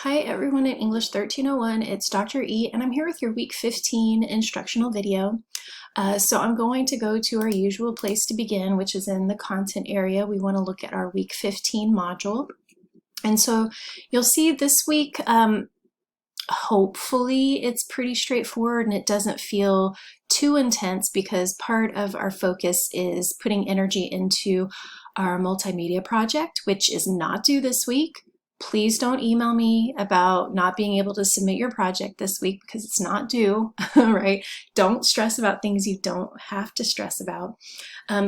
Hi everyone in English 1301, it's Dr. E and I'm here with your week 15 instructional video. So I'm going to go to our usual place to begin, which is in the content area. We want to look at our week 15 module. And so you'll see this week, hopefully it's pretty straightforward and it doesn't feel too intense because part of our focus is putting energy into our multimedia project, which is not due this week. Please don't email me about not being able to submit your project this week because it's not due, right? Don't stress about things you don't have to stress about.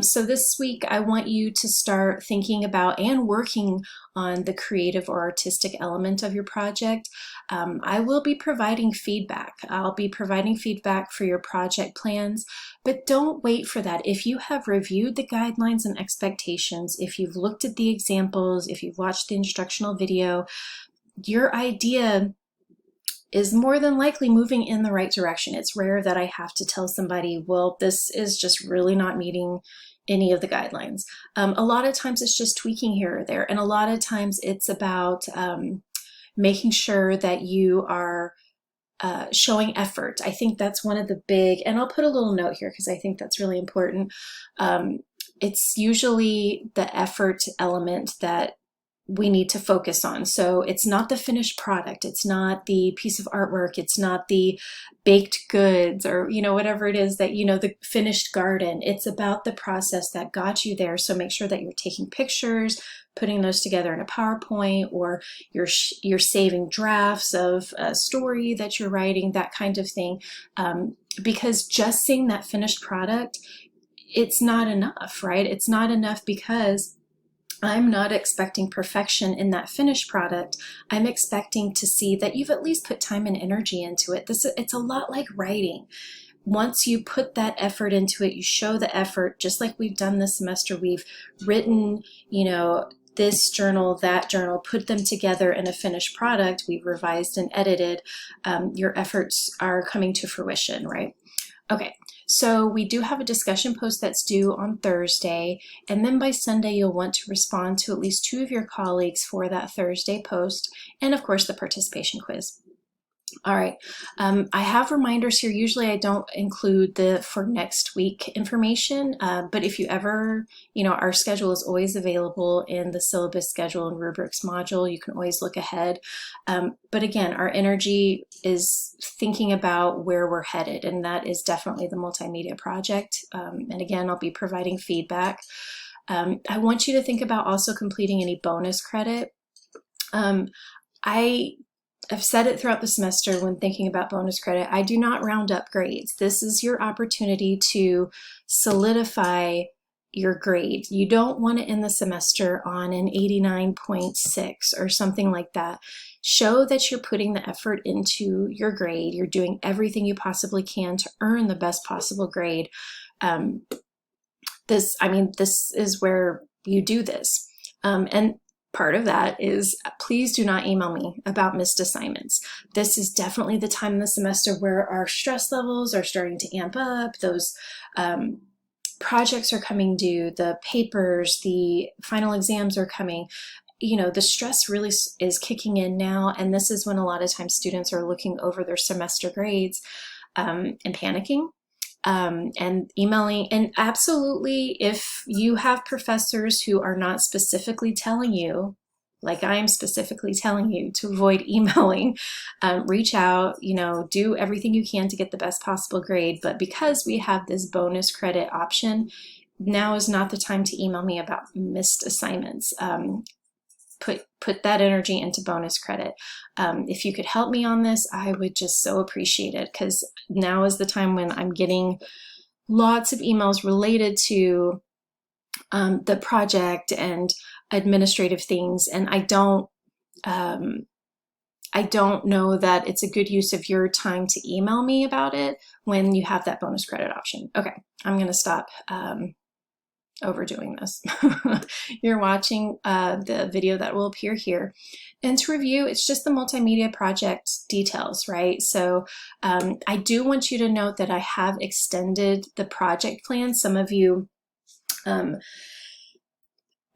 So this week, I want you to start thinking about and working on the creative or artistic element of your project. I will be providing feedback. I'll be providing feedback for your project plans, but don't wait for that. If you have reviewed the guidelines and expectations, if you've looked at the examples, if you've watched the instructional video, your idea is more than likely moving in the right direction. It's rare that I have to tell somebody, well, this is just really not meeting any of the guidelines. A lot of times it's just tweaking here or there, and a lot of times it's about making sure that you are showing effort. I think that's one of the big, and I'll put a little note here because I think that's really important. It's usually the effort element that we need to focus on. So it's not the finished product, it's not the piece of artwork, it's not the baked goods or whatever it is that the finished garden. It's about the process that got you there. So make sure that you're taking pictures, putting those together in a PowerPoint, or you're saving drafts of a story that you're writing, that kind of thing, because just seeing that finished product, it's not enough, right? It's not enough because I'm not expecting perfection in that finished product. I'm expecting to see that you've at least put time and energy into it. It's a lot like writing. Once you put that effort into it, you show the effort, just like we've done this semester. We've written, this journal, that journal, put them together in a finished product. We've revised and edited. Your efforts are coming to fruition, right? Okay, so we do have a discussion post that's due on Thursday, and then by Sunday you'll want to respond to at least 2 of your colleagues for that Thursday post, and of course the participation quiz. All right, I have reminders here. Usually I don't include the for next week information, but if you ever, our schedule is always available in the syllabus schedule and rubrics module. You can always look ahead. But again, our energy is thinking about where we're headed, and that is definitely the multimedia project. And again, I'll be providing feedback. I want you to think about also completing any bonus credit. I've said it throughout the semester when thinking about bonus credit, I do not round up grades. This is your opportunity to solidify your grade. You don't want to end the semester on an 89.6 or something like that. Show that you're putting the effort into your grade. You're doing everything you possibly can to earn the best possible grade. This is where you do this. And part of that is, please do not email me about missed assignments. This is definitely the time in the semester where our stress levels are starting to amp up. Those projects are coming due, the papers, the final exams are coming. The stress really is kicking in now, and this is when a lot of times students are looking over their semester grades and panicking. And emailing, and absolutely, if you have professors who are not specifically telling you, like I am specifically telling you, to avoid emailing, reach out, do everything you can to get the best possible grade. But because we have this bonus credit option, now is not the time to email me about missed assignments. Put that energy into bonus credit. If you could help me on this, I would just so appreciate it, because now is the time when I'm getting lots of emails related to the project and administrative things, and I don't know that it's a good use of your time to email me about it when you have that bonus credit option. Okay, I'm going to stop overdoing this. You're watching the video that will appear here. And to review, it's just the multimedia project details, right? So I do want you to note that I have extended the project plan. Some of you,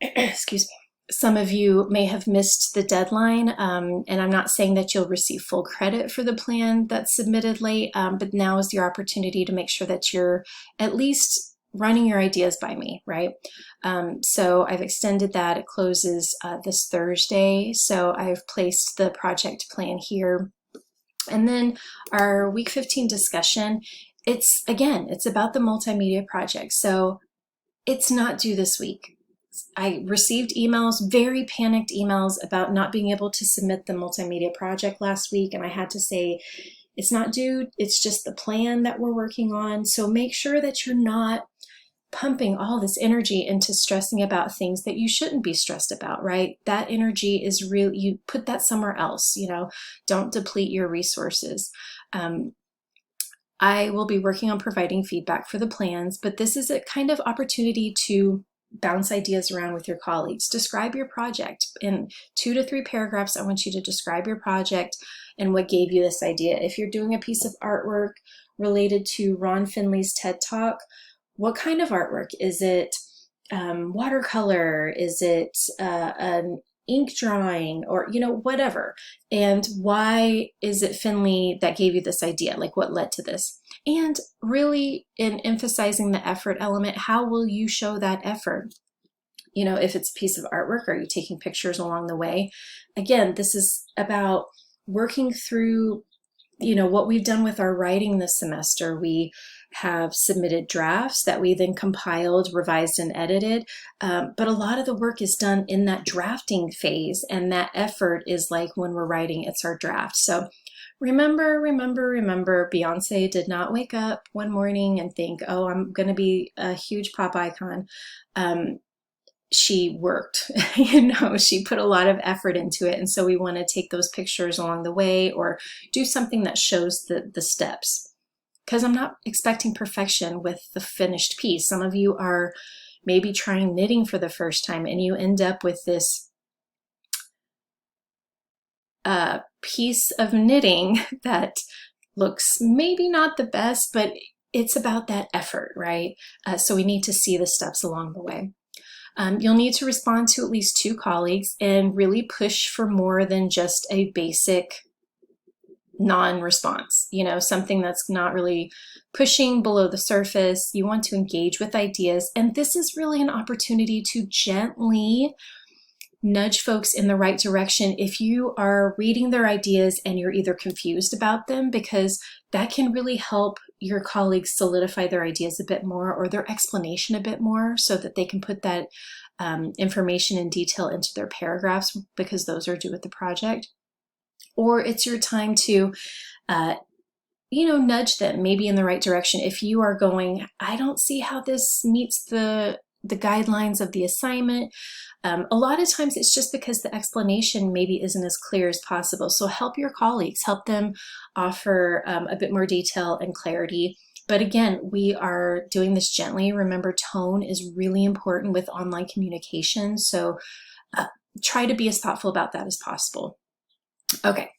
excuse me, Some of you may have missed the deadline, and I'm not saying that you'll receive full credit for the plan that's submitted late, but now is your opportunity to make sure that you're at least running your ideas by me, right? So I've extended that. It closes this Thursday, so I've placed the project plan here. And then our week 15 discussion, it's about the multimedia project. So it's not due this week. I received emails, very panicked emails about not being able to submit the multimedia project last week. And I had to say, it's not due. It's just the plan that we're working on. So make sure that you're not pumping all this energy into stressing about things that you shouldn't be stressed about, right? That energy is real. You put that somewhere else, don't deplete your resources. I will be working on providing feedback for the plans, but this is a kind of opportunity to bounce ideas around with your colleagues. Describe your project. In 2 to 3 paragraphs, I want you to describe your project and what gave you this idea. If you're doing a piece of artwork related to Ron Finley's TED Talk, what kind of artwork? Is it watercolor? Is it an ink drawing, or whatever? And why is it Finley that gave you this idea? Like, what led to this? And really, in emphasizing the effort element, how will you show that effort? If it's a piece of artwork, are you taking pictures along the way? Again, this is about working through what we've done with our writing this semester. We have submitted drafts that we then compiled, revised, and edited. But a lot of the work is done in that drafting phase, and that effort is like when we're writing, it's our draft. So remember, Beyonce did not wake up one morning and think, oh, I'm going to be a huge pop icon. She worked, she put a lot of effort into it. And so we want to take those pictures along the way, or do something that shows the steps. Because I'm not expecting perfection with the finished piece. Some of you are maybe trying knitting for the first time, and you end up with this piece of knitting that looks maybe not the best, but it's about that effort, right? So we need to see the steps along the way. You'll need to respond to at least 2 colleagues and really push for more than just a basic non-response, something that's not really pushing below the surface. You want to engage with ideas, and this is really an opportunity to gently nudge folks in the right direction if you are reading their ideas and you're either confused about them, because that can really help your colleagues solidify their ideas a bit more, or their explanation a bit more, so that they can put that information and detail into their paragraphs, because those are due with the project. Or it's your time to nudge them maybe in the right direction. If you are going, I don't see how this meets the guidelines of the assignment. A lot of times it's just because the explanation maybe isn't as clear as possible. So help your colleagues, help them offer a bit more detail and clarity. But again, we are doing this gently. Remember, tone is really important with online communication. So try to be as thoughtful about that as possible. Okay,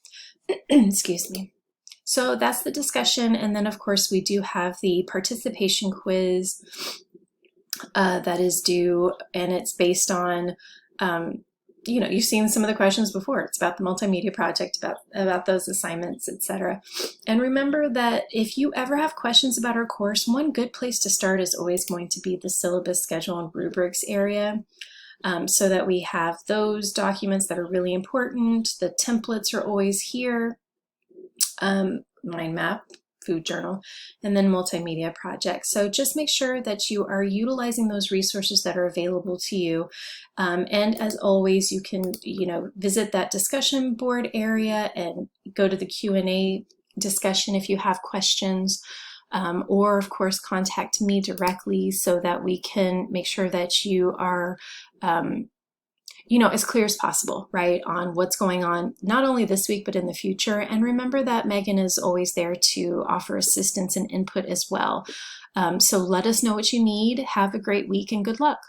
excuse me. So that's the discussion. And then of course we do have the participation quiz that is due, and it's based on, you've seen some of the questions before. It's about the multimedia project, about those assignments, etc. And remember that if you ever have questions about our course, one good place to start is always going to be the syllabus, schedule, and rubrics area. So that we have those documents that are really important. The templates are always here. Mind map, food journal, and then multimedia projects. So just make sure that you are utilizing those resources that are available to you. And as always, you can, visit that discussion board area and go to the Q&A discussion if you have questions. Or of course contact me directly so that we can make sure that you are as clear as possible, right, on what's going on, not only this week, but in the future. And remember that Megan is always there to offer assistance and input as well. So let us know what you need. Have a great week and good luck.